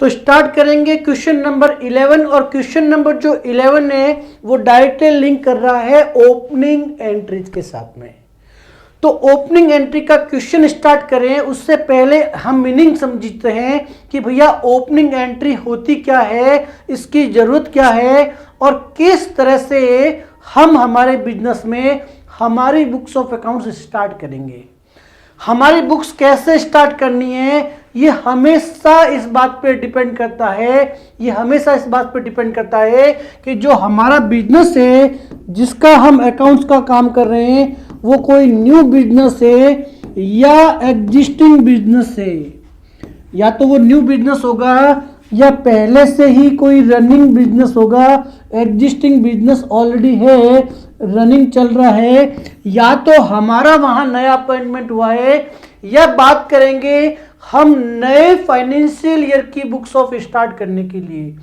तो स्टार्ट करेंगे question number 11 और क्वेश्चन नंबर जो 11 है वो डायरेक्टली लिंक कर रहा है ओपनिंग एंट्रीज के साथ में। तो ओपनिंग एंट्री का क्वेश्चन स्टार्ट करें उससे पहले हम मीनिंग समझते हैं कि भैया ओपनिंग एंट्री होती क्या है, इसकी जरूरत क्या है और किस तरह से हम हमारे बिजनेस में हमारी बुक्स ऑफ अकाउंट्स स्टार्ट करेंगे। हमारी बुक्स कैसे स्टार्ट करनी है ये हमेशा इस बात पे डिपेंड करता है, ये हमेशा इस बात पे डिपेंड करता है कि जो हमारा बिजनेस है जिसका हम अकाउंट्स का काम कर रहे हैं वो कोई न्यू बिजनेस है या एग्जिस्टिंग बिजनेस है। या तो वो न्यू बिजनेस होगा या पहले से ही कोई रनिंग बिजनेस होगा, एग्जिस्टिंग बिजनेस ऑलरेडी है, रनिंग चल रहा है, या तो हमारा वहां नया अपॉइंटमेंट हुआ है, या बात करेंगे हम नए फाइनेंशियल ईयर की बुक्स ऑफ स्टार्ट करने के लिए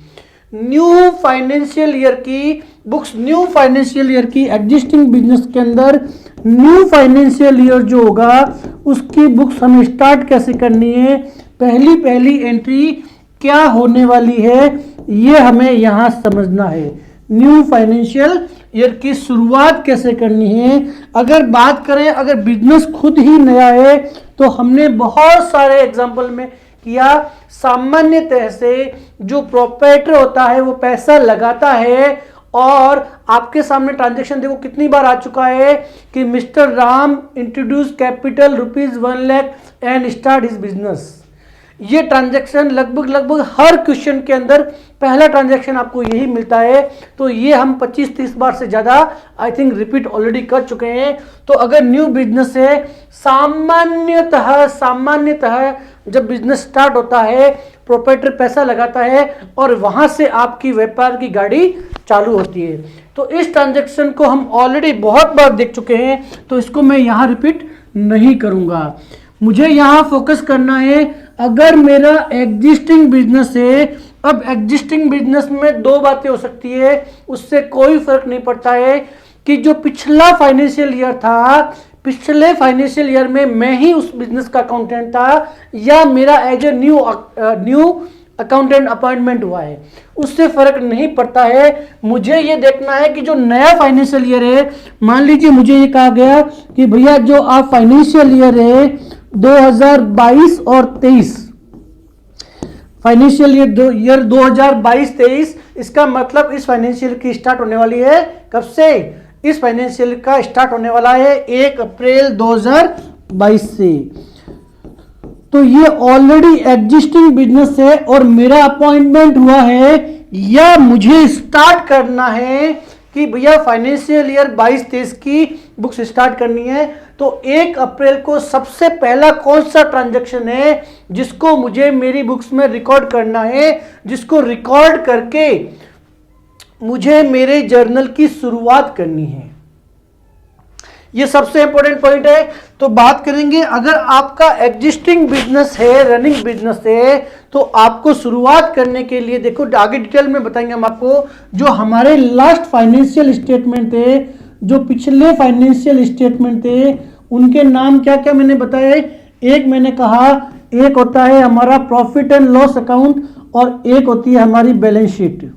न्यू फाइनेंशियल ईयर की बुक्स, न्यू फाइनेंशियल ईयर की एग्जिस्टिंग बिजनेस के अंदर न्यू फाइनेंशियल ईयर जो होगा उसकी बुक्स हमें स्टार्ट कैसे करनी है, पहली एंट्री क्या होने वाली है ये हमें यहां समझना है। न्यू फाइनेंशियल ईयर की शुरुआत कैसे करनी है। अगर बात करें अगर बिजनेस खुद ही नया है तो हमने बहुत सारे एग्जांपल में किया, सामान्यतः से जो प्रोप्राइटर होता है वो पैसा लगाता है और आपके सामने ट्रांजैक्शन देखो कितनी बार आ चुका है कि mister Ram introduce capital ₹1 lakh and start his business. ये ट्रांजैक्शन लगभग हर क्वेश्चन के अंदर पहला ट्रांजैक्शन आपको यही मिलता है। तो ये हम 25-30 बार से ज़्यादा आई थिंक रिपीट ऑलरेडी कर चुके हैं। तो अगर न्यू बिजनेस है सामान्यतः जब बिजनेस स्टार्ट होता है प्रोप्राइटर पैसा लगाता है और वहां से आपकी व्यापार की गाड़ी चालू होती है। तो इस ट्रांजैक्शन को हम ऑलरेडी बहुत बार देख चुके हैं तो इसको मैं यहाँ रिपीट नहीं करूँगा। मुझे यहाँ फोकस करना है अगर मेरा एग्जिस्टिंग बिजनेस है। अब एग्जिस्टिंग बिजनेस में दो बातें हो सकती है, उससे कोई फर्क नहीं पड़ता है कि जो पिछला फाइनेंशियल ईयर था, पिछले फाइनेंशियल ईयर में मैं ही उस बिजनेस का अकाउंटेंट था या मेरा as a new accountant appointment हुआ है, उससे फर्क नहीं पड़ता है। मुझे ये देखना है कि जो नया फाइनेंशियल ईयर है, मान लीजिए मुझे ये कहा गया कि भैया जो आप फाइनेंशियल ईयर है 2022 और 23 फाइनेंशियल ईयर 2022-23 इसका मतलब इस फाइनेंशियल की स्टार्ट होने वाली है कब से, इस फाइनेंशियल का स्टार्ट होने वाला है 1 अप्रैल 2022 से। तो ये ऑलरेडी एग्जिस्टिंग बिजनेस है और मेरा अपॉइंटमेंट हुआ है या मुझे स्टार्ट करना है कि भैया फाइनेंशियल ईयर 22-23 की बुक्स स्टार्ट करनी है। तो 1 अप्रैल को सबसे पहला कौन सा ट्रांजैक्शन है जिसको मुझे मेरी बुक्स में रिकॉर्ड करना है, जिसको रिकॉर्ड करके मुझे मेरे जर्नल की शुरुआत करनी है। ये सबसे इंपॉर्टेंट पॉइंट है। तो बात करेंगे अगर आपका एग्जिस्टिंग बिजनेस है, रनिंग बिजनेस है, तो आपको शुरुआत करने के लिए देखो आगे डिटेल में बताएंगे हम आपको। जो हमारे लास्ट फाइनेंशियल स्टेटमेंट थे, जो पिछले फाइनेंशियल स्टेटमेंट थे, उनके नाम क्या क्या मैंने बताया। एक मैंने कहा एक होता है हमारा प्रॉफिट एंड लॉस अकाउंट और एक होती है हमारी बैलेंस शीट।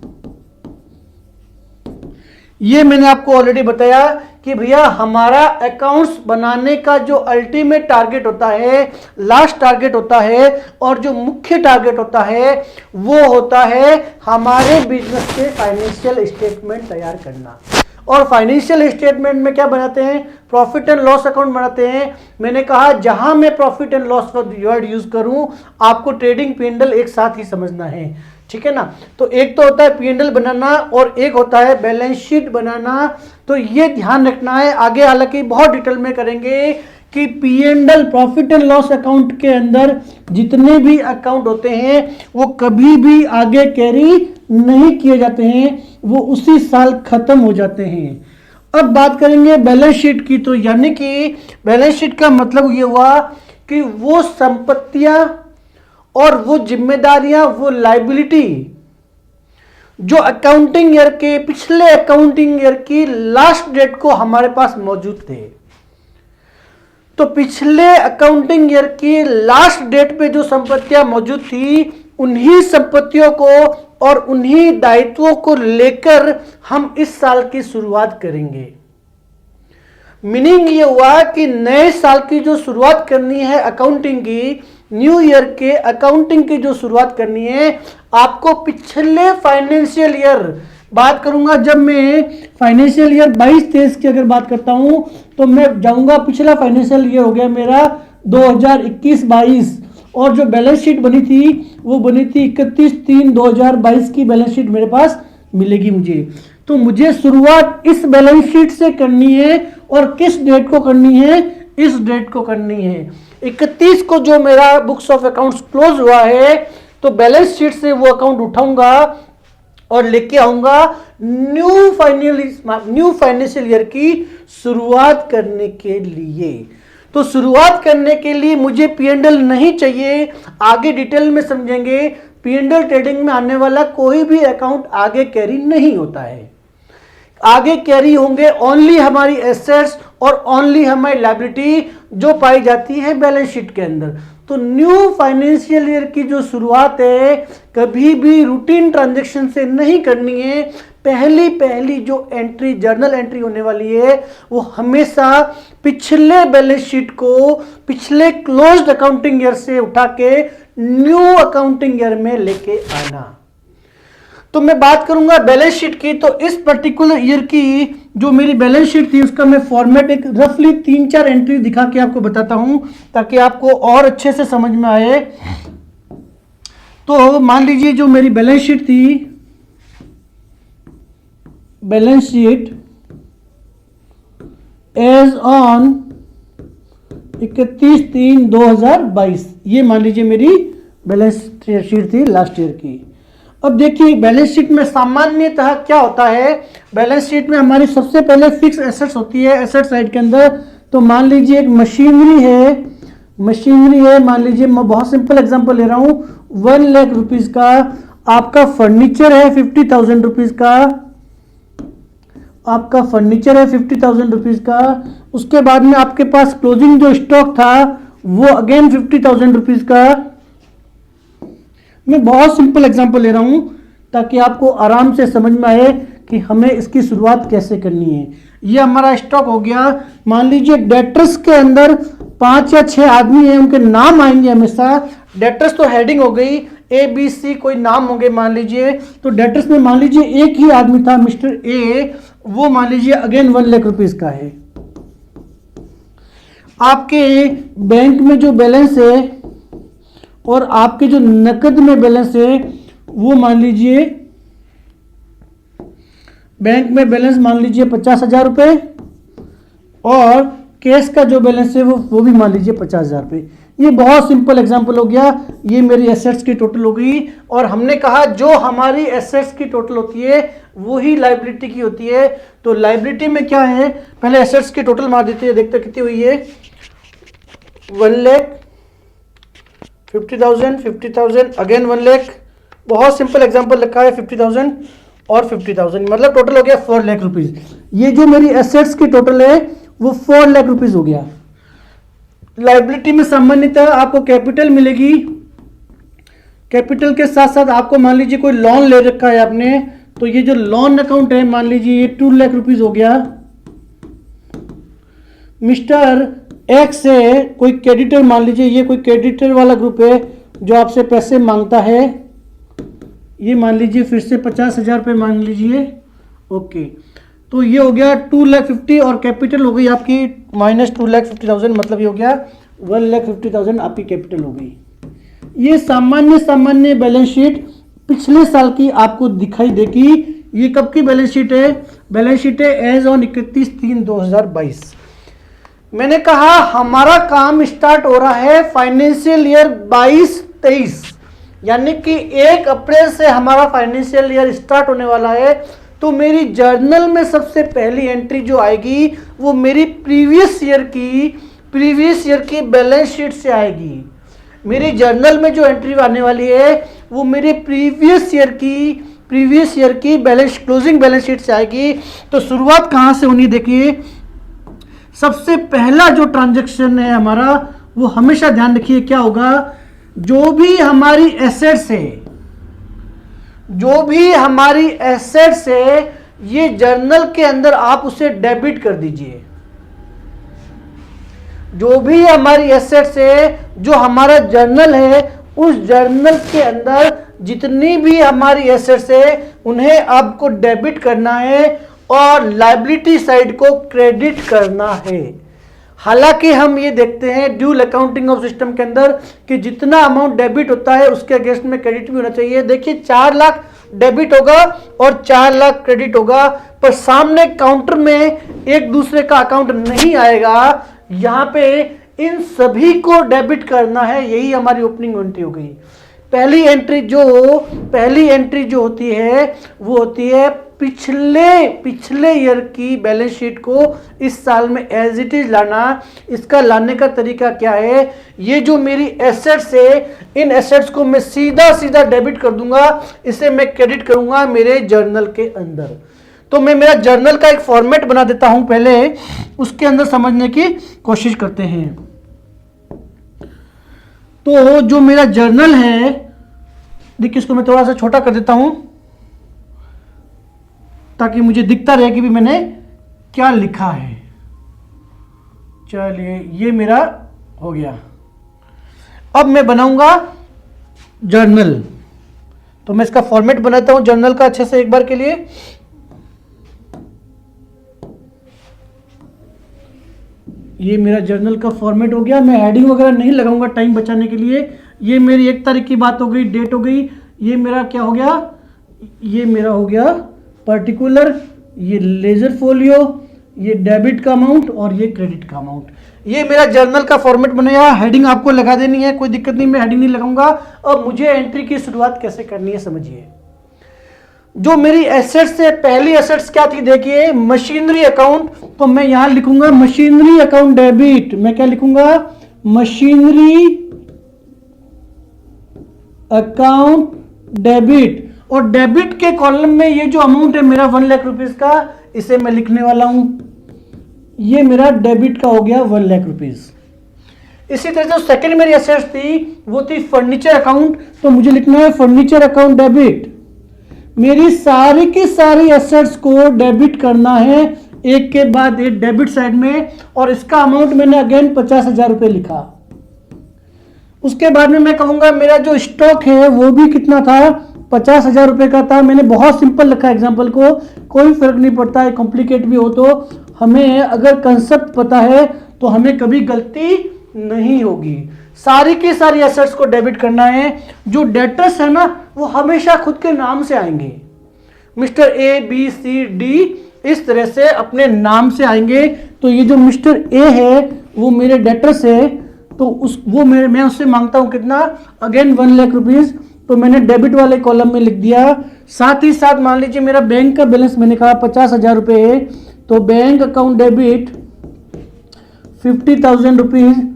ये मैंने आपको ऑलरेडी बताया कि भैया हमारा अकाउंट्स बनाने का जो अल्टीमेट टारगेट होता है, लास्ट टारगेट होता है और जो मुख्य टारगेट होता है वो होता है हमारे बिजनेस के फाइनेंशियल स्टेटमेंट तैयार करना। और फाइनेंशियल स्टेटमेंट में क्या बनाते हैं, प्रॉफिट एंड लॉस अकाउंट बनाते हैं। मैंने कहा जहां मैं प्रॉफिट एंड लॉस का वर्ड यूज करूं आपको ट्रेडिंग P&L एक साथ ही समझना है, ठीक है ना। तो एक तो होता है P&L बनाना और एक होता है बैलेंस शीट बनाना। तो ये ध्यान रखना है, आगे हालांकि बहुत डिटेल में करेंगे कि P&L profit and loss account के अंदर जितने भी अकाउंट होते हैं वो कभी भी आगे कैरी नहीं किए जाते हैं, वो उसी साल खत्म हो जाते हैं। अब बात करेंगे बैलेंस शीट की। तो यानी कि बैलेंस शीट का मतलब ये हुआ कि वो संपत्तियां और वो जिम्मेदारियां, वो लायबिलिटी जो अकाउंटिंग ईयर के पिछले अकाउंटिंग ईयर की लास्ट डेट को हमारे पास मौजूद थे। तो पिछले अकाउंटिंग ईयर की लास्ट डेट पे जो संपत्तियां मौजूद थी उन्हीं संपत्तियों को और उन्हीं दायित्वों को लेकर हम इस साल की शुरुआत करेंगे। मीनिंग ये हुआ कि नए साल की जो शुरुआत करनी है अकाउंटिंग की, न्यू ईयर के अकाउंटिंग की जो शुरुआत करनी है, आपको पिछले फाइनेंशियल ईयर बात करूंगा। जब मैं फाइनेंशियल ईयर 22-23 की अगर बात करता हूं तो मैं जाऊंगा, पिछला फाइनेंशियल ईयर हो गया मेरा 2021-22 और जो बैलेंस शीट बनी थी वो बनी थी 31/3/2022 की बैलेंस शीट मेरे पास मिलेगी मुझे। तो मुझे शुरुआत इस बैलेंस शीट से करनी है और किस डेट को करनी है, इस डेट को करनी है 31 को। जो मेरा बुक्स ऑफ अकाउंट्स क्लोज हुआ है तो बैलेंस शीट से वो अकाउंट उठाऊंगा और लेके आऊंगा न्यू फाइनेंशियल ईयर की शुरुआत करने के लिए। तो शुरुआत करने के लिए मुझे P&L नहीं चाहिए, आगे डिटेल में समझेंगे। P&L ट्रेडिंग में आने वाला कोई भी अकाउंट आगे कैरी नहीं होता है। आगे कैरी होंगे ओनली हमारी एसेट्स और ओनली हमारी लायबिलिटी जो पाई जाती है बैलेंस शीट के अंदर। तो न्यू फाइनेंशियल ईयर की जो शुरुआत है कभी भी रूटीन ट्रांजैक्शन से नहीं करनी है। पहली जो एंट्री, जर्नल एंट्री होने वाली है वो हमेशा पिछले बैलेंस शीट को पिछले क्लोज्ड अकाउंटिंग ईयर से उठा के न्यू अकाउंटिंग ईयर में लेके आना। तो मैं बात करूंगा बैलेंस शीट की। तो इस पर्टिकुलर ईयर की जो मेरी बैलेंस शीट थी उसका मैं फॉर्मेट एक रफली 3-4 एंट्री दिखा के आपको बताता हूं ताकि आपको और अच्छे से समझ में आए। तो मान लीजिए जो मेरी बैलेंस शीट थी, बैलेंस शीट एज ऑन 31/3/2022, ये मान लीजिए मेरी बैलेंस शीट थी लास्ट ईयर की। अब देखिए बैलेंस शीट में सामान्यतः क्या होता है, बैलेंस शीट में हमारी सबसे पहले फिक्स एसेट्स होती है एसेट साइड के अंदर। तो मान लीजिए एक मशीनरी है, मान लीजिए मैं बहुत सिंपल एग्जांपल ले रहा हूं, 1 लाख रुपीज का आपका फर्नीचर है 50,000 रुपीज का, आपका फर्नीचर है 50,000 रुपीज का। उसके बाद में आपके पास क्लोजिंग जो स्टॉक था वो अगेन 50,000 रुपीज का। मैं बहुत सिंपल एग्जांपल ले रहा हूं ताकि आपको आराम से समझ में आए कि हमें इसकी शुरुआत कैसे करनी है। ये हमारा स्टॉक हो गया। मान लीजिए डेटर्स के अंदर 5 या 6 आदमी हैं, उनके नाम आएंगे हमेशा। डेटर्स तो हेडिंग हो गई, ABC कोई नाम होंगे मान लीजिए। तो डेटर्स में मान लीजिए एक ही आदमी था मिस्टर A, वो मान लीजिए अगेन 1 लाख रुपीज का है। आपके बैंक में जो बैलेंस है और आपके जो नकद में बैलेंस है वो मान लीजिए, बैंक में बैलेंस मान लीजिए 50,000 रुपये और कैश का जो बैलेंस है वो भी मान लीजिए 50,000 रुपये। ये बहुत सिंपल एग्जांपल हो गया। ये मेरी एसेट्स की टोटल हो गई और हमने कहा जो हमारी एसेट्स की टोटल होती है वही लायबिलिटी की होती है। तो लायबिलिटी में क्या है, पहले एसेट्स की टोटल मार देते हैं, देखते कितनी हुई है। 1 लाख 50,000 अगेन 1 लाख। बहुत सिंपल एग्जांपल रखा है, 50,000 और 50,000 मतलब टोटल हो गया 4 लाख रुपीज। ये जो मेरी एसेट्स की टोटल है वो 4 लाख रुपीज हो गया। लायबिलिटी में सामान्यतः आपको कैपिटल मिलेगी, कैपिटल के साथ साथ आपको मान लीजिए कोई लोन ले रखा है आपने, तो ये जो लोन अकाउंट है मान लीजिए ये 2 लाख रुपीज हो गया। मिस्टर एक्स है कोई क्रेडिटर, मान लीजिए ये कोई क्रेडिटर वाला ग्रुप है जो आपसे पैसे मांगता है, ये मान लीजिए फिर से 50,000 रुपये मान लीजिए। ओके, तो ये हो गया 2,50,000 और कैपिटल हो गई आपकी माइनस 2,50,000, मतलब ये हो गया 1,50,000 आपकी कैपिटल हो गई। ये सामान्य बैलेंस शीट पिछले साल की आपको दिखाई देगी। ये कब की बैलेंस शीट है, बैलेंस शीट है एज ऑन 31/3/2022। मैंने कहा हमारा काम स्टार्ट हो रहा है फाइनेंशियल ईयर 22-23, यानी कि 1 अप्रैल से हमारा फाइनेंशियल ईयर स्टार्ट होने वाला है। तो मेरी जर्नल में सबसे पहली एंट्री जो आएगी वो मेरी प्रीवियस ईयर की बैलेंस शीट से आएगी। मेरी जर्नल में जो एंट्री आने वाली है वो मेरे प्रीवियस ईयर की क्लोजिंग बैलेंस शीट से आएगी। तो शुरुआत कहाँ से होनी, देखिए सबसे पहला जो ट्रांजैक्शन है हमारा वो हमेशा ध्यान रखिए क्या होगा। जो भी हमारी एसेट्स है, जो भी हमारी एसेट्स है, ये जर्नल के अंदर आप उसे डेबिट कर दीजिए। जो भी हमारी एसेट्स है, जो हमारा जर्नल है, उस जर्नल के अंदर जितनी भी हमारी एसेट्स है उन्हें आपको डेबिट करना है और लायबिलिटी साइड को क्रेडिट करना है। हालांकि हम ये देखते हैं ड्यूल अकाउंटिंग ऑफ सिस्टम के अंदर कि जितना अमाउंट डेबिट होता है उसके अगेंस्ट में क्रेडिट भी होना चाहिए। देखिए 4 लाख डेबिट होगा और 4 लाख क्रेडिट होगा, पर सामने काउंटर में एक दूसरे का अकाउंट नहीं आएगा। यहां पे इन सभी को डेबिट करना है, यही हमारी ओपनिंग एंट्री हो गई। पहली एंट्री जो होती है वो होती है पिछले ईयर की बैलेंस शीट को इस साल में एज इट इज लाना। इसका लाने का तरीका क्या है, ये जो मेरी एसेट्स है, इन एसेट्स को मैं सीधा डेबिट कर दूंगा, इसे मैं क्रेडिट करूंगा मेरे जर्नल के अंदर। तो मैं मेरा जर्नल का एक फॉर्मेट बना देता हूं, पहले उसके अंदर समझने की कोशिश करते हैं। तो जो मेरा जर्नल है, देखिए इसको मैं थोड़ा सा छोटा कर देता हूं ताकि मुझे दिखता रहे कि भी मैंने क्या लिखा है। चलिए ये मेरा हो गया। अब मैं बनाऊंगा जर्नल, तो मैं इसका फॉर्मेट बनाता हूं जर्नल का अच्छे से एक बार के लिए। ये मेरा जर्नल का फॉर्मेट हो गया। मैं हेडिंग वगैरह नहीं लगाऊंगा टाइम बचाने के लिए। ये मेरी 1 तारीख की बात हो गई, डेट हो गई। ये मेरा क्या हो गया, ये मेरा हो गया पर्टिकुलर, ये लेजर फोलियो, ये डेबिट का अमाउंट और ये क्रेडिट का अमाउंट। ये मेरा जर्नल का फॉर्मेट बनेगा। हेडिंग आपको लगा देनी है, कोई दिक्कत नहीं, मैं हेडिंग नहीं लगाऊंगा। अब मुझे एंट्री की शुरुआत कैसे करनी है समझिए। जो मेरी एसेट्स है, पहली एसेट्स क्या थी देखिए, मशीनरी अकाउंट। तो मैं यहां लिखूंगा मशीनरी अकाउंट डेबिट। मैं क्या लिखूंगा, मशीनरी अकाउंट डेबिट। और डेबिट के कॉलम में ये जो अमाउंट है मेरा 1 लाख रुपीज का, इसे मैं लिखने वाला हूं। ये मेरा डेबिट का हो गया 1 लाख रुपीज। इसी तरह से सेकंड मेरी एसेट्स थी वो थी फर्नीचर अकाउंट। तो मुझे लिखना है फर्नीचर अकाउंट डेबिट। मेरी सारी की सारी एसेट्स को डेबिट करना है एक के बाद एक डेबिट साइड में, और इसका अमाउंट मैंने अगेन 50,000 रुपए लिखा। उसके बाद में मैं कहूंगा मेरा जो स्टॉक है वो भी कितना था, 50,000 रुपए का था। मैंने बहुत सिंपल रखा एग्जांपल को, कोई फर्क नहीं पड़ता है, कॉम्प्लिकेट भी हो तो हमें अगर कंसेप्ट पता है तो हमें कभी गलती नहीं होगी। सारी की सारी एसेट्स को डेबिट करना है। जो डेटर्स है ना वो हमेशा खुद के नाम से आएंगे, mister A B C D इस तरह से अपने नाम से आएंगे। तो ये जो मिस्टर ए है वो मेरे डेटर्स है, तो मैं उससे मांगता हूं कितना, अगेन 1 लाख रुपीज। तो मैंने डेबिट वाले कॉलम में लिख दिया। साथ ही साथ मान लीजिए मेरा बैंक का बैलेंस मैंने कहा 50,000 रुपए है, तो बैंक अकाउंट डेबिट 50,000 रुपीज,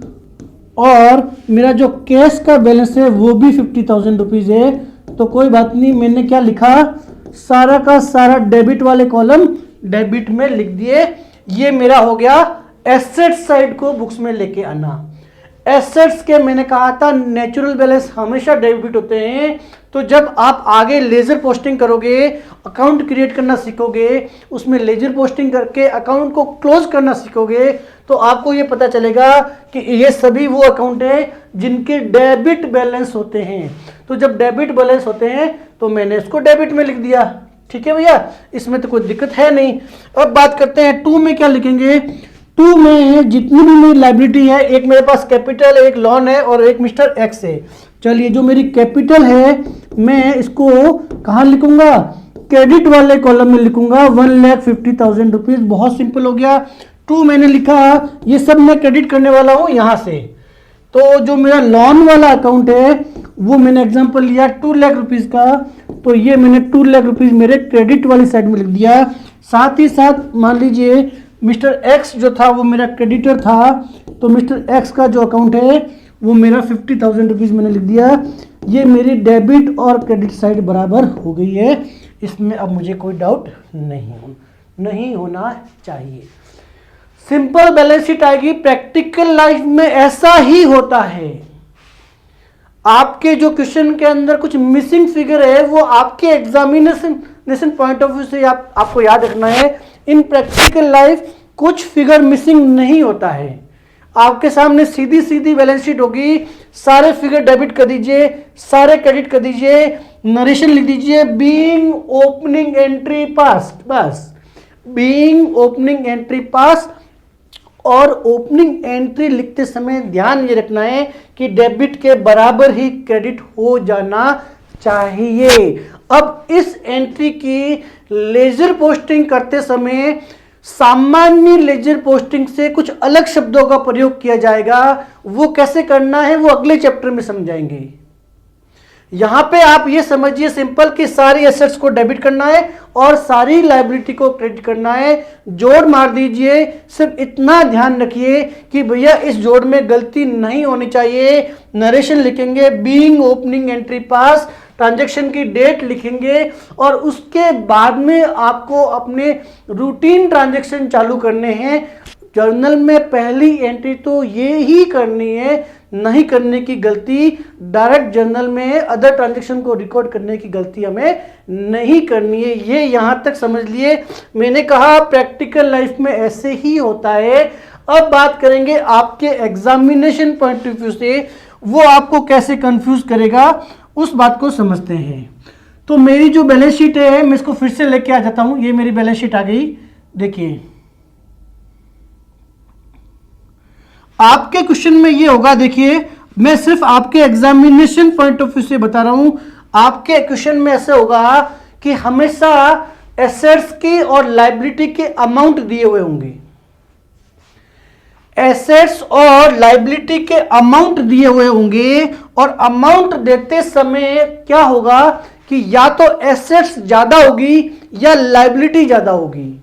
और मेरा जो कैश का बैलेंस है वो भी 50,000 रुपीज है। तो कोई बात नहीं, मैंने क्या लिखा, सारा का सारा डेबिट वाले कॉलम डेबिट में लिख दिए। ये मेरा हो गया एसेट साइड को बुक्स में लेके आना। एसेट्स के मैंने कहा था नेचुरल बैलेंस हमेशा डेबिट होते हैं। तो जब आप आगे लेजर पोस्टिंग करोगे, अकाउंट क्रिएट करना सीखोगे, उसमें लेजर पोस्टिंग करके अकाउंट को क्लोज करना सीखोगे, तो आपको ये पता चलेगा कि ये सभी वो अकाउंट है जिनके डेबिट बैलेंस होते हैं। तो जब डेबिट बैलेंस होते हैं तो मैंने इसको डेबिट में लिख दिया। ठीक है भैया, इसमें तो कोई दिक्कत है नहीं। अब बात करते हैं 2 में क्या लिखेंगे। 2 में जितनी भी मेरी लायबिलिटी है, एक मेरे पास कैपिटल, एक लॉन है और एक मिस्टर एक्स है। चलिए जो मेरी कैपिटल है मैं इसको कहाँ लिखूंगा, क्रेडिट वाले कॉलम में लिखूंगा 1,50,000 रुपीज। बहुत सिंपल हो गया। 2 मैंने लिखा, ये सब मैं क्रेडिट करने वाला हूं यहां से। तो जो मेरा लॉन वाला अकाउंट है वो मैंने एग्जांपल लिया 2 लाख रुपीज का, तो ये मैंने 2 लाख रुपीज मेरे क्रेडिट वाली साइड में लिख दिया। साथ ही साथ मान लीजिए मिस्टर एक्स जो था वो मेरा क्रेडिटर था, तो मिस्टर एक्स का जो अकाउंट है वो मेरा 50,000 रुपीज मैंने लिख दिया। ये मेरी डेबिट और क्रेडिट साइड बराबर हो गई है। इसमें अब मुझे कोई डाउट नहीं होना चाहिए। सिंपल बैलेंस शीट आएगी। प्रैक्टिकल लाइफ में ऐसा ही होता है। आपके जो क्वेश्चन के अंदर कुछ मिसिंग फिगर है वो आपके एग्जामिनेशन पॉइंट ऑफ व्यू से आपको याद रखना है। इन प्रैक्टिकल लाइफ कुछ फिगर मिसिंग नहीं होता है। आपके सामने सीधी सीधी बैलेंस शीट होगी, सारे फिगर डेबिट कर दीजिए, सारे क्रेडिट कर दीजिए, नरेशन लिख दीजिए बीइंग ओपनिंग एंट्री पास, बस बीइंग ओपनिंग एंट्री पास। और ओपनिंग एंट्री लिखते समय ध्यान ये रखना है कि डेबिट के बराबर ही क्रेडिट हो जाना चाहिए। अब इस एंट्री की लेजर पोस्टिंग करते समय सामान्य लेजर पोस्टिंग से कुछ अलग शब्दों का प्रयोग किया जाएगा। वो कैसे करना है वो अगले चैप्टर में समझाएंगे। यहां पे आप ये समझिए सिंपल कि सारी एसेट्स को डेबिट करना है और सारी लायबिलिटी को क्रेडिट करना है। जोड़ मार दीजिए, सिर्फ इतना ध्यान रखिए कि भैया इस जोड़ में गलती नहीं होनी चाहिए। नरेशन लिखेंगे बीइंग ओपनिंग एंट्री पास, ट्रांजैक्शन की डेट लिखेंगे और उसके बाद में आपको अपने रूटीन ट्रांजैक्शन चालू करने हैं। जर्नल में पहली एंट्री तो ये ही करनी है, नहीं करने की गलती डायरेक्ट जर्नल में अदर ट्रांजैक्शन को रिकॉर्ड करने की गलती हमें नहीं करनी है। ये यहां तक समझ लिए। मैंने कहा प्रैक्टिकल लाइफ में ऐसे ही होता है। अब बात करेंगे आपके एग्जामिनेशन पॉइंट ऑफ व्यू से वो आपको कैसे कंफ्यूज करेगा, उस बात को समझते हैं। तो मेरी जो बैलेंस शीट है मैं इसको फिर से लेके आ जाता हूं। ये मेरी बैलेंस शीट आ गई। देखिए आपके क्वेश्चन में ये होगा, देखिए मैं सिर्फ आपके एग्जामिनेशन पॉइंट ऑफ व्यू से बता रहा हूं। आपके क्वेश्चन में ऐसे होगा कि हमेशा एसेट्स की और लायबिलिटी के अमाउंट दिए हुए होंगे। एसेट्स और लायबिलिटी के अमाउंट दिए हुए होंगे और अमाउंट देते समय क्या होगा कि या तो एसेट्स ज्यादा होगी या लायबिलिटी ज्यादा होगी।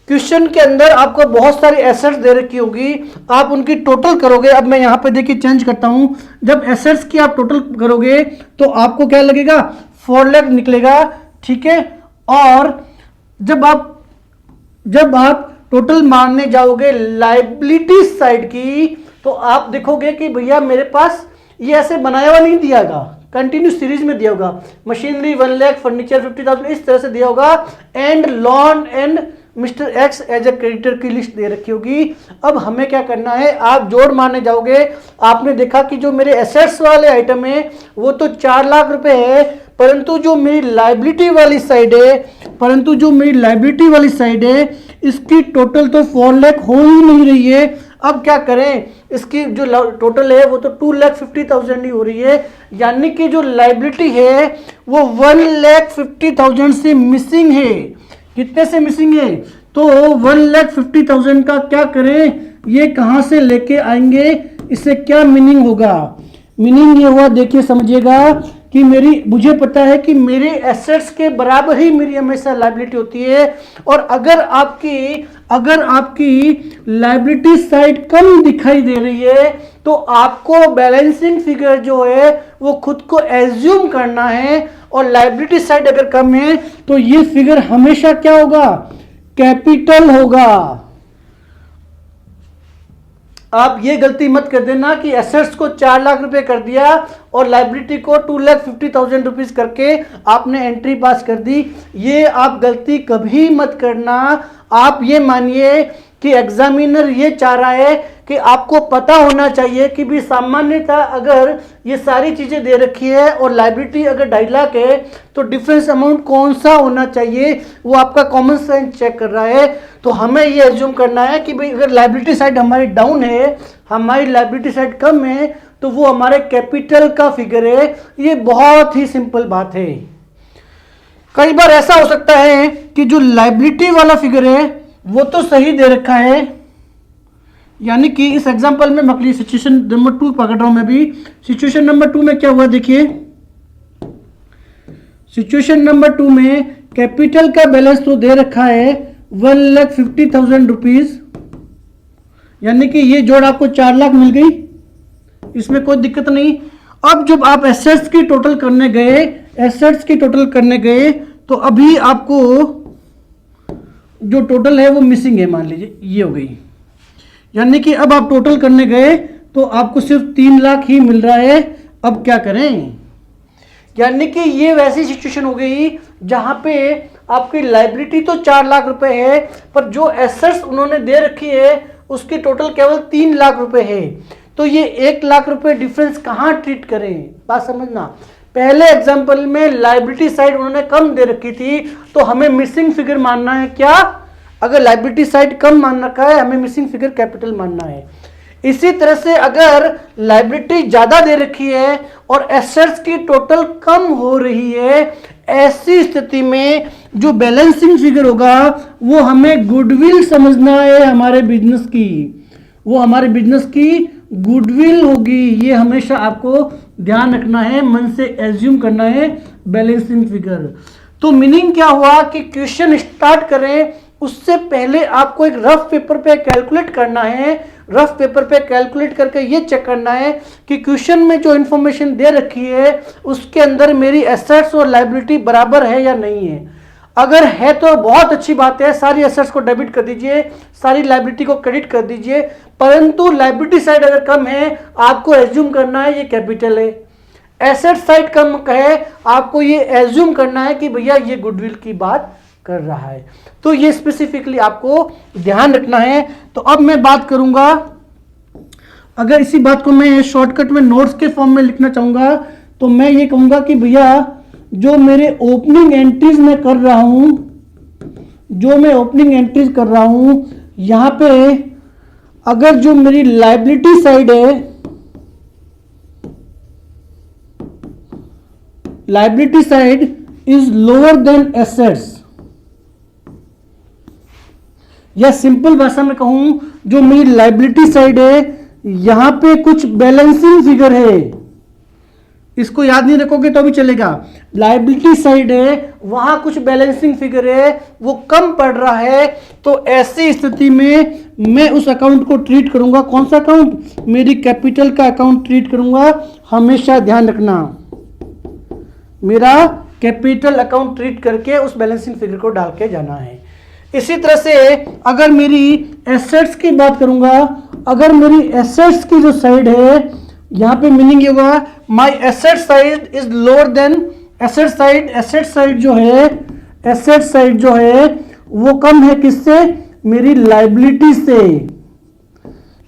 क्वेश्चन के अंदर आपको बहुत सारी एसेट्स दे रखी होगी, आप उनकी टोटल करोगे। अब मैं यहां पे देखिए चेंज करता हूं। जब एसेट्स की आप टोटल करोगे तो आपको क्या लगेगा, 4 लाख निकलेगा, ठीक है। और जब आप टोटल मारने जाओगे लायबिलिटी साइड की तो आप देखोगे कि भैया मेरे पास ये ऐसे बनाया हुआ नहीं दिया होगा, कंटिन्यू सीरीज में दिया होगा। मशीनरी 1 लाख, फर्नीचर 50,000, इस तरह से दिया होगा। And loan and mister X as a creditor की लिस्ट दे रखी होगी। अब हमें क्या करना है, आप जोड़ मारने जाओगे। आपने देखा कि जो मेरे एसेट्स वाले आइटम है वो तो 4 लाख रुपए है, परंतु जो मेरी लायबिलिटी वाली साइड है इसकी टोटल तो 4 लाख हो ही नहीं रही है। अब क्या करें, इसकी जो टोटल है वो तो 2,50,000 ही हो रही है, यानी कि जो लायबिलिटी है वो 1,50,000 से मिसिंग है। कितने से मिसिंग है, तो 1,50,000 का क्या करें, ये कहां से लेके आएंगे, इससे क्या मीनिंग होगा। मीनिंग ये हुआ, देखिए समझिएगा कि मुझे पता है कि मेरे एसेट्स के बराबर ही मेरी हमेशा लायबिलिटी होती है। और अगर आपकी लायबिलिटी साइड कम दिखाई दे रही है तो आपको बैलेंसिंग फिगर जो है वो खुद को एज्यूम करना है। और लायबिलिटी साइड अगर कम है तो ये फिगर हमेशा क्या होगा, कैपिटल होगा। आप ये गलती मत कर देना कि एसेट्स को 4 लाख रुपए कर दिया और लायबिलिटी को 2,50,000 रुपीज करके आपने एंट्री पास कर दी। ये आप गलती कभी मत करना। आप ये मानिए कि एग्जामिनर ये चाह रहा है कि आपको पता होना चाहिए कि भी सामान्यतः अगर ये सारी चीजें दे रखी है और लायबिलिटी अगर 2.5 लाख है तो डिफरेंस अमाउंट कौन सा होना चाहिए, वो आपका कॉमन सेंस चेक कर रहा है। तो हमें ये एज्यूम करना है कि भाई अगर लायबिलिटी साइड हमारी डाउन है, हमारी लायबिलिटी साइड कम है, तो वो हमारे कैपिटल का फिगर है। ये बहुत ही सिंपल बात है। कई बार ऐसा हो सकता है कि जो लायबिलिटी वाला फिगर है वो तो सही दे रखा है, यानी कि इस एग्जांपल में मकली सिचुएशन नंबर 2 पकड़ रहा हूं मैं भी। सिचुएशन नंबर 2 में क्या हुआ, देखिए सिचुएशन नंबर 2 में कैपिटल का बैलेंस तो दे रखा है 1,50,000 रुपीज, यानी कि ये जोड़ आपको 4 लाख मिल गई, इसमें कोई दिक्कत नहीं। अब जब आप एसेट्स की टोटल करने गए तो अभी आपको जो टोटल है वो मिसिंग है, मान लीजिए ये हो गई। यानी कि अब आप टोटल करने गए तो आपको सिर्फ 3 लाख ही मिल रहा है। अब क्या करें, यानी कि ये वैसी सिचुएशन हो गई जहां पे आपकी लाइबिलिटी तो 4 लाख रुपए है, पर जो एसेट्स उन्होंने दे रखी है उसकी टोटल केवल 3 लाख रुपए है। तो ये 1 लाख रुपए डिफरेंस कहां ट्रीट करें, बात समझना। पहले एग्जांपल में लाइबिलिटी साइड उन्होंने कम दे रखी थी, तो हमें मिसिंग फिगर मानना है क्या, अगर लाइबिलिटी साइड कम मान रखा है हमें मिसिंग फिगर कैपिटल मानना है। इसी तरह से अगर लाइबिलिटी ज्यादा दे रखी है और एसेट्स की टोटल कम हो रही है, ऐसी स्थिति में जो बैलेंसिंग फिगर होगा वो हमें गुडविल समझना है हमारे बिजनेस की, वो हमारे बिजनेस की गुडविल होगी। ये हमेशा आपको ध्यान रखना है, मन से एज्यूम करना है बैलेंसिंग फिगर। तो मीनिंग क्या हुआ कि क्वेश्चन स्टार्ट करें उससे पहले आपको एक रफ पेपर पे कैलकुलेट करना है। रफ पेपर पे कैलकुलेट करके ये चेक करना है कि क्वेश्चन में जो इंफॉर्मेशन दे रखी है उसके अंदर मेरी एसेट्स और लायबिलिटी बराबर है या नहीं है। अगर है तो बहुत अच्छी बात है, सारी एसेट्स को डेबिट कर दीजिए, सारी लायबिलिटी को क्रेडिट कर दीजिए। परंतु लायबिलिटी साइड अगर कम है आपको एज्यूम करना है ये कैपिटल है, एसेट साइड कम है आपको ये एज्यूम करना है कि भैया ये गुडविल की बात कर रहा है। तो ये स्पेसिफिकली आपको ध्यान रखना है। तो अब मैं बात करूंगा, अगर इसी बात को मैं शॉर्टकट में नोट्स के फॉर्म में लिखना चाहूंगा तो मैं ये कहूंगा कि भैया जो मेरे ओपनिंग एंट्रीज में कर रहा हूं, जो मैं ओपनिंग एंट्रीज कर रहा हूं यहां पे अगर जो मेरी लायबिलिटी साइड है, liability side is lower than assets, या सिंपल भाषा में कहूं जो मेरी लायबिलिटी साइड है यहां पे कुछ बैलेंसिंग फिगर है, इसको याद नहीं रखोगे तो भी चलेगा। लायबिलिटी साइड है वहां कुछ बैलेंसिंग फिगर है वो कम पड़ रहा है, तो ऐसी स्थिति में मैं उस अकाउंट को ट्रीट करूंगा, कौन सा अकाउंट, मेरी कैपिटल का अकाउंट ट्रीट करूंगा। हमेशा ध्यान रखना मेरा कैपिटल अकाउंट ट्रीट करके उस बैलेंसिंग फिगर को डाल के जाना है। इसी तरह से अगर मेरी एसेट्स की बात करूंगा, अगर मेरी एसेट्स की जो साइड है यहां पे मीनिंग ये होगा my asset side is lower than asset side, asset side जो है, एसेट साइड जो है वो कम है किससे, मेरी लायबिलिटी से।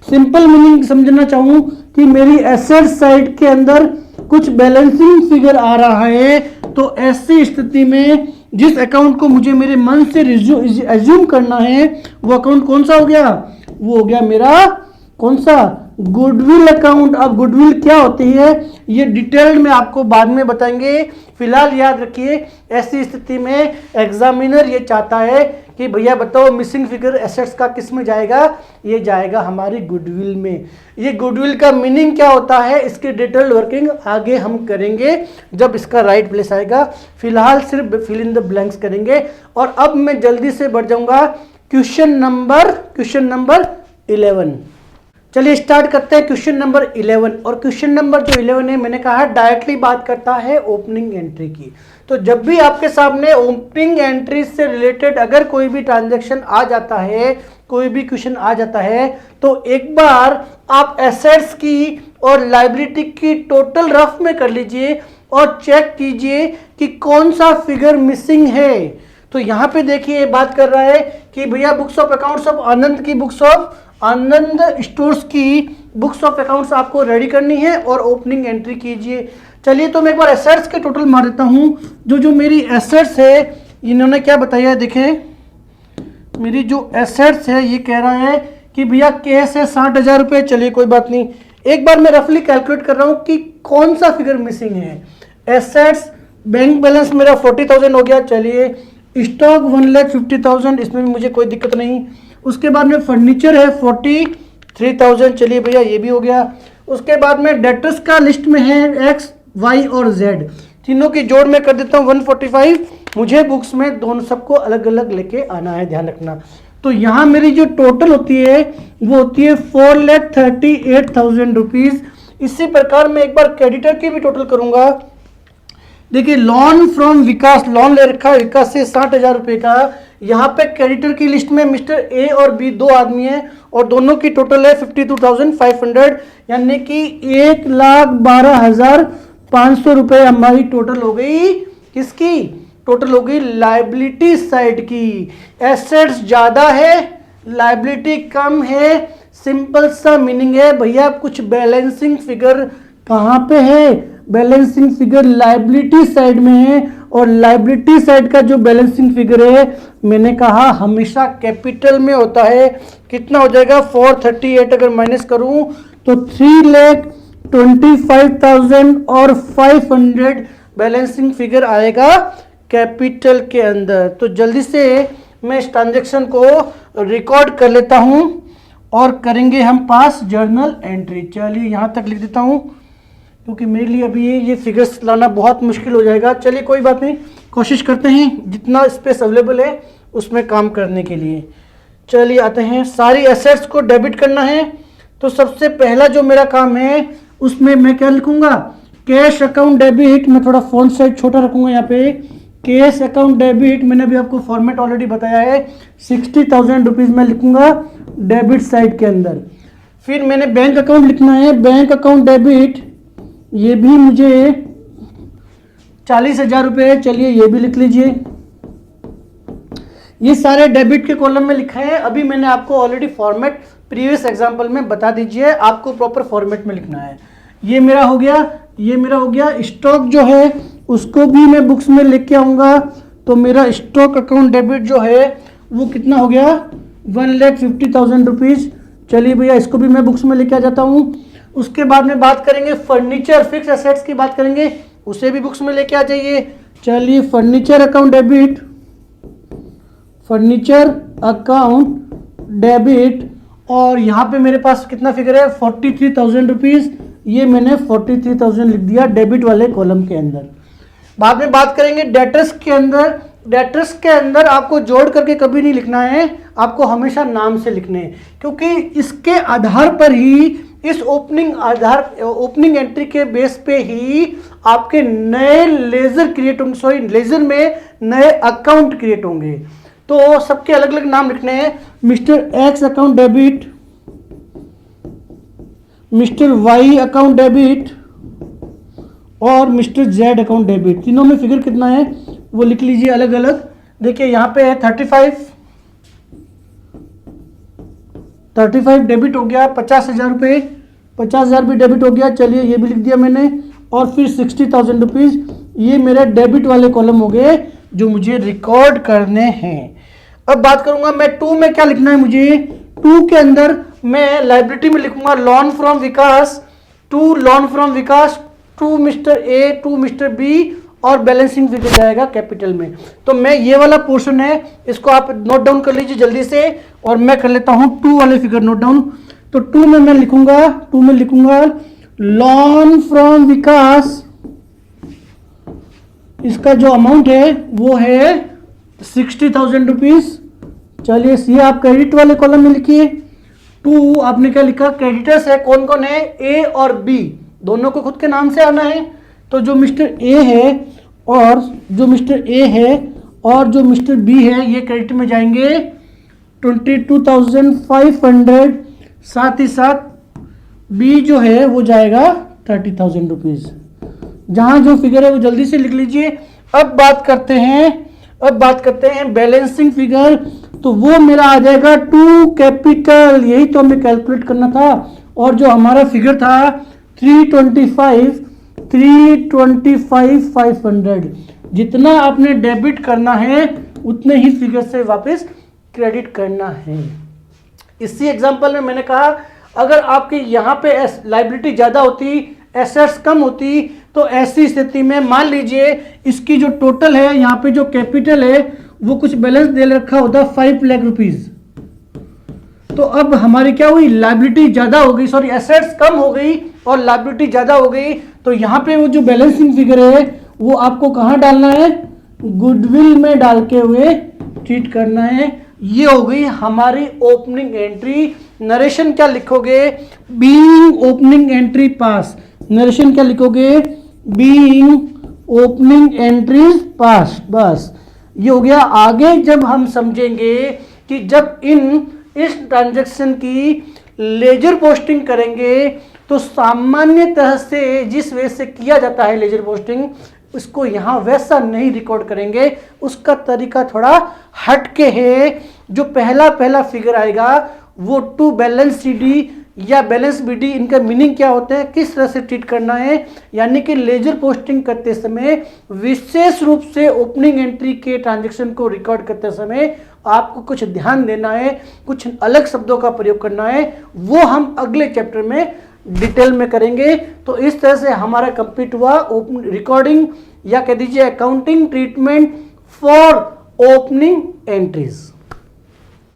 सिंपल मीनिंग समझना चाहूं कि मेरी एसेट साइड के अंदर कुछ बैलेंसिंग फिगर आ रहा है, तो ऐसी स्थिति में जिस अकाउंट को मुझे मेरे मन से एज्यूम करना है वो अकाउंट कौन सा हो गया, वो हो गया मेरा कौन सा, गुडविल अकाउंट। अब गुडविल क्या होती है ये डिटेल्ड में आपको बाद में बताएंगे, फिलहाल याद रखिए ऐसी स्थिति में एग्जामिनर ये चाहता है कि भैया बताओ मिसिंग फिगर एसेट्स का किस में जाएगा, ये जाएगा हमारी गुडविल में। ये गुडविल का मीनिंग क्या होता है इसकी डिटेल्ड वर्किंग आगे हम करेंगे जब इसका राइट प्लेस आएगा, फिलहाल सिर्फ फिल इन द ब्लैंक्स करेंगे। और अब मैं जल्दी से बढ़ जाऊंगा क्वेश्चन नंबर 11। चलिए स्टार्ट करते हैं क्वेश्चन नंबर 11। और क्वेश्चन नंबर जो 11 है मैंने कहा डायरेक्टली बात करता है ओपनिंग एंट्री की। तो जब भी आपके सामने ओपनिंग एंट्री से रिलेटेड अगर कोई भी ट्रांजैक्शन आ जाता है, कोई भी क्वेश्चन आ जाता है, तो एक बार आप एसेट्स की और लायबिलिटी की टोटल रफ में कर लीजिए और चेक कीजिए कि कौन सा फिगर मिसिंग है। तो यहां पे देखिए बात कर रहा है कि भैया बुक्स ऑफ अकाउंट्स ऑफ आनंद की, बुक्स ऑफ आनंद स्टोर्स की बुक्स ऑफ अकाउंट्स आपको रेडी करनी है और ओपनिंग एंट्री कीजिए। चलिए तो मैं एक बार एसेट्स के टोटल मार देता हूं। जो मेरी एसेट्स है इन्होंने क्या बताया है, देखें मेरी जो एसेट्स है ये कह रहा है कि भैया कैश है 60,000 रुपये। चलिए कोई बात नहीं, एक बार मैं रफली कैलकुलेट कर रहा हूं कि कौन सा फिगर मिसिंग है। एसेट्स बैंक बैलेंस मेरा 40,000 हो गया, चलिए स्टॉक 1,50,000, इसमें भी मुझे कोई दिक्कत नहीं। उसके बाद में फर्नीचर है 43,000, चलिए भैया ये भी हो गया। उसके बाद में डेटर्स का लिस्ट में है एक्स, वाई और जेड, तीनों की जोड़ में कर देता हूँ 145। मुझे बुक्स में दोनों सबको अलग अलग लेके आना है, ध्यान रखना। तो यहाँ मेरी जो टोटल होती है वो होती है 4,38,000 रुपीज। इसी प्रकार मैं एक बार क्रेडिटर की भी टोटल करूंगा। देखिए लोन फ्रॉम विकास, लोन ले रखा है विकास से 60,000 रुपये का। यहाँ पे क्रेडिटर की लिस्ट में मिस्टर ए और बी दो आदमी हैं और दोनों की टोटल है 52,500, यानी कि 1,12,500 रुपए हमारी टोटल हो गई। किसकी टोटल हो गई? लायबिलिटी साइड की। एसेट्स ज्यादा है, लायबिलिटी कम है, सिंपल सा मीनिंग है भैया। कुछ बैलेंसिंग फिगर कहां पे है? बैलेंसिंग फिगर लायबिलिटी साइड में है, और लायबिलिटी साइड का जो बैलेंसिंग फिगर है मैंने कहा हमेशा कैपिटल में होता है। कितना हो जाएगा? 438 अगर माइनस करूं तो 3,25,500 बैलेंसिंग फिगर आएगा कैपिटल के अंदर। तो जल्दी से मैं इस ट्रांजैक्शन को रिकॉर्ड कर लेता हूं और करेंगे हम पास जर्नल एंट्री। चलिए यहां तक लिख देता हूं, क्योंकि मेरे लिए अभी ये फिगर्स लाना बहुत मुश्किल हो जाएगा। चलिए कोई बात नहीं, कोशिश करते हैं जितना स्पेस अवेलेबल है उसमें काम करने के लिए। चलिए आते हैं, सारी एसेट्स को डेबिट करना है। तो सबसे पहला जो मेरा काम है उसमें मैं क्या लिखूंगा? Cash account debit. मैं थोड़ा फॉन्ट साइज छोटा रखूंगा यहाँ पे। कैश अकाउंट डेबिट, मैंने अभी आपको फॉर्मेट ऑलरेडी बताया है, 60,000 रुपीज में लिखूंगा डेबिट साइड के अंदर। फिर मैंने बैंक अकाउंट लिखना है। बैंक अकाउंट डेबिट, ये भी मुझे 40,000 रुपये। चलिए ये भी लिख लीजिए। ये सारे डेबिट के कॉलम में लिखा है। अभी मैंने आपको ऑलरेडी फॉर्मेट प्रीवियस एग्जांपल में बता दीजिए, आपको प्रॉपर फॉर्मेट में लिखना है। ये मेरा हो गया, ये मेरा हो गया। स्टॉक जो है उसको भी मैं बुक्स में लेके आऊंगा। तो मेरा स्टॉक अकाउंट डेबिट जो है वो कितना हो गया? 1,50,000 रुपीज। चलिए भैया इसको भी मैं बुक्स में लेके आ जाता हूँ। उसके बाद में बात करेंगे फर्नीचर फिक्स एसेट्स की बात करेंगे, उसे भी बुक्स में लेके आ जाइए। चलिए furniture account debit, furniture account debit, और यहाँ पे मेरे पास कितना फिगर है? 43,000 रुपीज। ये मैंने 43,000 लिख दिया डेबिट वाले कॉलम के अंदर। बाद में बात करेंगे डेटर्स के अंदर। डेटर्स के अंदर आपको जोड़ करके कभी नहीं लिखना है, आपको हमेशा नाम से लिखने हैं, क्योंकि इसके आधार पर ही, इस ओपनिंग एंट्री के बेस पे ही आपके नए लेजर क्रिएट होंगे, सॉरी लेजर में नए अकाउंट क्रिएट होंगे। तो सबके अलग अलग नाम लिखने हैं। Mister X account debit, mister Y account debit और मिस्टर जेड अकाउंट डेबिट। तीनों में फिगर कितना है वो लिख लीजिए अलग अलग। देखिए यहां पे है 35 डेबिट हो गया, 50,000 रुपये, 50,000 भी डेबिट हो गया। चलिए ये भी लिख दिया मैंने। और फिर 60,000 रुपीज, ये मेरे डेबिट वाले कॉलम हो गए जो मुझे रिकॉर्ड करने हैं। अब बात करूंगा मैं 2 में क्या लिखना है मुझे। 2 के अंदर मैं लाइबिलिटी में लिखूंगा loan from Vikas, 2 loan from Vikas, 2 mister A, 2 mister B, और बैलेंसिंग फिगर जाएगा कैपिटल में। तो मैं ये वाला पोर्शन है इसको आप नोट डाउन कर लीजिए जल्दी से, और मैं कर लेता हूं 2 वाले फिगर नोट डाउन। तो 2 में मैं लिखूंगा, 2 में लिखूंगा लोन फ्रॉम विकास, इसका जो अमाउंट है वो है 60,000 रुपीज। चलिए सी आप क्रेडिट वाले कॉलम में लिखिए। 2 आपने क्या लिखा? क्रेडिटर्स है, कौन कौन है? ए और बी, दोनों को खुद के नाम से आना है। तो जो मिस्टर ए है और जो मिस्टर ए है और जो मिस्टर बी है ये क्रेडिट में जाएंगे 22,500, साथ ही साथ बी जो है वो जाएगा 30,000 रुपीज। जहां जो फिगर है वो जल्दी से लिख लीजिए। अब बात करते हैं बैलेंसिंग फिगर। तो वो मेरा आ जाएगा 2 कैपिटल, यही तो हमें कैलकुलेट करना था। और जो हमारा फिगर था 325,500, जितना आपने डेबिट करना है उतने ही फिगर से वापस क्रेडिट करना है। इसी एग्जांपल में मैंने कहा अगर आपकी यहाँ पे लायबिलिटी ज़्यादा होती, एसेट्स कम होती, तो ऐसी स्थिति में मान लीजिए इसकी जो टोटल है, यहाँ पे जो कैपिटल है वो कुछ बैलेंस दे रखा होता 5 लाख रुपीज। तो अब हमारी क्या हुई? लायबिलिटी ज़्यादा हो गई, सॉरी एसेट्स कम हो गई और लायबिलिटी ज़्यादा हो गई। तो यहाँ पे वो जो बैलेंसिंग फिगर है वो आपको कहाँ डालना है? गुडविल में डाल के हुए ट्रीट करना है। ये हो गई हमारी ओपनिंग एंट्री। नरेशन क्या लिखोगे? बीइंग ओपनिंग एंट्री पास। नरेशन क्या लिखोगे? Being opening entries pass. बस ये हो गया। आगे जब हम समझेंगे कि जब इन इस ट्रांजैक्शन की लेजर पोस्टिंग करेंगे तो सामान्यतः से जिस वे से किया जाता है लेजर पोस्टिंग, उसको यहाँ वैसा नहीं रिकॉर्ड करेंगे, उसका तरीका थोड़ा हटके है। जो पहला फिगर आएगा वो टू बैलेंस सीडी या बैलेंस बीडी, इनका मीनिंग क्या होता है, किस तरह से ट्रीट करना है, यानी कि लेजर पोस्टिंग करते समय विशेष रूप से ओपनिंग एंट्री के ट्रांजैक्शन को रिकॉर्ड करते समय आपको कुछ ध्यान देना है, कुछ अलग शब्दों का प्रयोग करना है, वो हम अगले चैप्टर में डिटेल में करेंगे। तो इस तरह से हमारा कंप्लीट हुआ रिकॉर्डिंग या कह दीजिए accounting treatment for opening entries.